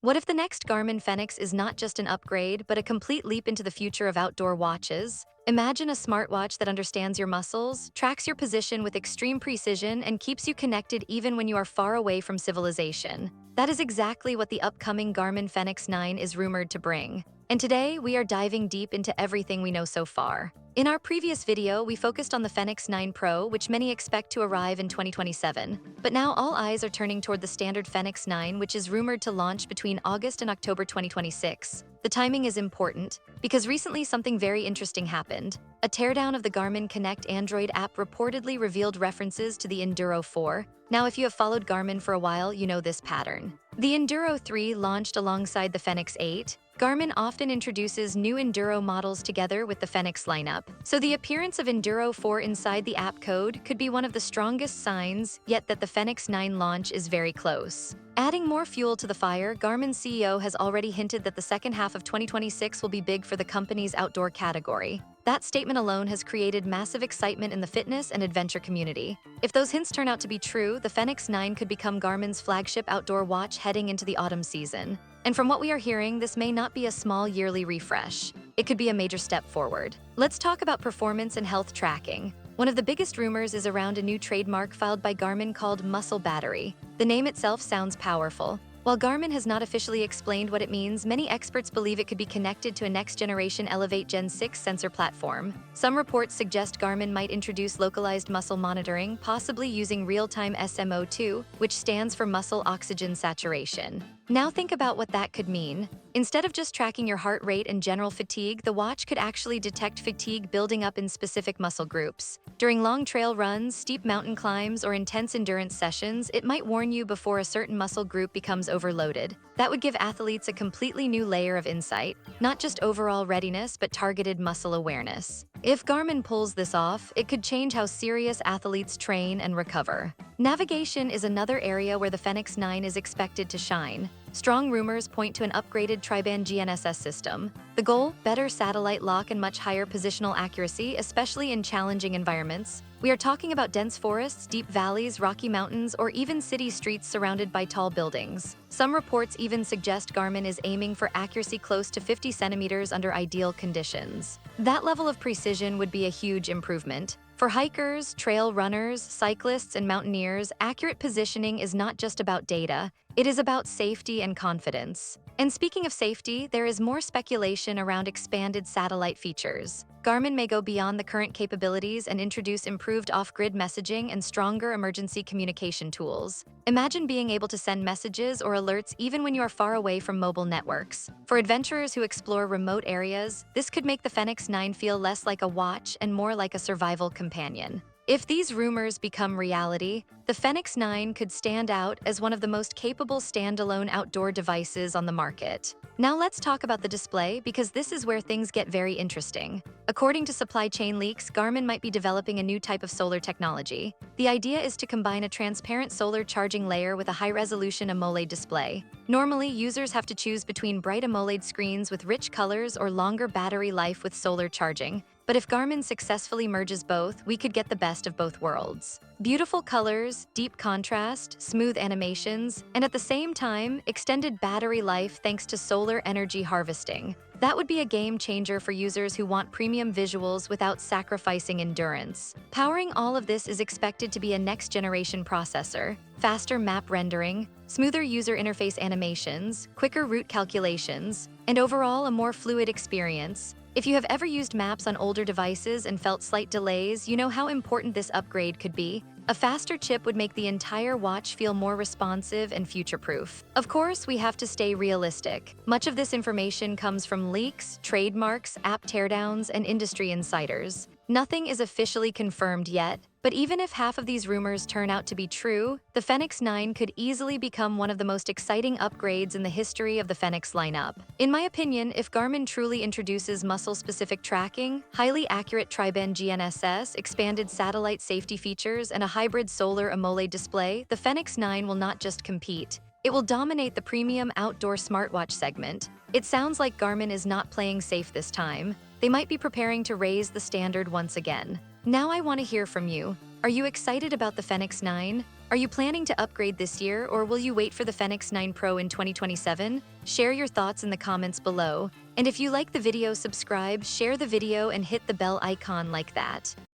What if the next Garmin Fenix is not just an upgrade, but a complete leap into the future of outdoor watches? Imagine a smartwatch that understands your muscles, tracks your position with extreme precision, and keeps you connected even when you are far away from civilization. That is exactly what the upcoming Garmin Fenix 9 is rumored to bring. And today, we are diving deep into everything we know so far. In our previous video, we focused on the Fenix 9 Pro, which many expect to arrive in 2027. But now all eyes are turning toward the standard Fenix 9, which is rumored to launch between August and October 2026. The timing is important, because recently something very interesting happened. A teardown of the Garmin Connect Android app reportedly revealed references to the Enduro 4. Now, if you have followed Garmin for a while, you know this pattern. The Enduro 3 launched alongside the Fenix 8. Garmin often introduces new Enduro models together with the Fenix lineup, so the appearance of Enduro 4 inside the app code could be one of the strongest signs, yet that the Fenix 9 launch is very close. Adding more fuel to the fire, Garmin's CEO has already hinted that the second half of 2026 will be big for the company's outdoor category. That statement alone has created massive excitement in the fitness and adventure community. If those hints turn out to be true, the Fenix 9 could become Garmin's flagship outdoor watch heading into the autumn season. And from what we are hearing, this may not be a small yearly refresh. It could be a major step forward. Let's talk about performance and health tracking. One of the biggest rumors is around a new trademark filed by Garmin called Muscle Battery. The name itself sounds powerful. While Garmin has not officially explained what it means, many experts believe it could be connected to a next-generation Elevate Gen 6 sensor platform. Some reports suggest Garmin might introduce localized muscle monitoring, possibly using real-time SMO2, which stands for muscle oxygen saturation. Now think about what that could mean. Instead of just tracking your heart rate and general fatigue, the watch could actually detect fatigue building up in specific muscle groups. During long trail runs, steep mountain climbs, or intense endurance sessions, it might warn you before a certain muscle group becomes overloaded. That would give athletes a completely new layer of insight, not just overall readiness, but targeted muscle awareness. If Garmin pulls this off, it could change how serious athletes train and recover. Navigation is another area where the Fenix 9 is expected to shine. Strong rumors point to an upgraded tri-band GNSS system. The goal? Better satellite lock and much higher positional accuracy, especially in challenging environments. We are talking about dense forests, deep valleys, rocky mountains, or even city streets surrounded by tall buildings. Some reports even suggest Garmin is aiming for accuracy close to 50 centimeters under ideal conditions. That level of precision would be a huge improvement. For hikers, trail runners, cyclists, and mountaineers, accurate positioning is not just about data, it is about safety and confidence. And speaking of safety, there is more speculation around expanded satellite features. Garmin may go beyond the current capabilities and introduce improved off-grid messaging and stronger emergency communication tools. Imagine being able to send messages or alerts even when you are far away from mobile networks. For adventurers who explore remote areas, this could make the Fenix 9 feel less like a watch and more like a survival companion. If these rumors become reality, the Fenix 9 could stand out as one of the most capable standalone outdoor devices on the market. Now let's talk about the display, because this is where things get very interesting. According to supply chain leaks, Garmin might be developing a new type of solar technology. The idea is to combine a transparent solar charging layer with a high-resolution AMOLED display. Normally, users have to choose between bright AMOLED screens with rich colors or longer battery life with solar charging. But if Garmin successfully merges both, we could get the best of both worlds. Beautiful colors, deep contrast, smooth animations, and at the same time, extended battery life thanks to solar energy harvesting. That would be a game changer for users who want premium visuals without sacrificing endurance. Powering all of this is expected to be a next-generation processor, faster map rendering, smoother user interface animations, quicker route calculations, and overall a more fluid experience. If you have ever used maps on older devices and felt slight delays, you know how important this upgrade could be. A faster chip would make the entire watch feel more responsive and future-proof. Of course, we have to stay realistic. Much of this information comes from leaks, trademarks, app teardowns, and industry insiders. Nothing is officially confirmed yet, but even if half of these rumors turn out to be true, the Fenix 9 could easily become one of the most exciting upgrades in the history of the Fenix lineup. In my opinion, if Garmin truly introduces muscle-specific tracking, highly accurate tri-band GNSS, expanded satellite safety features, and a hybrid solar AMOLED display, the Fenix 9 will not just compete. It will dominate the premium outdoor smartwatch segment. It sounds like Garmin is not playing safe this time. They might be preparing to raise the standard once again. Now I want to hear from you. Are you excited about the Fenix 9? Are you planning to upgrade this year, or will you wait for the Fenix 9 Pro in 2027? Share your thoughts in the comments below. And if you like the video, subscribe, share the video, and hit the bell icon like that.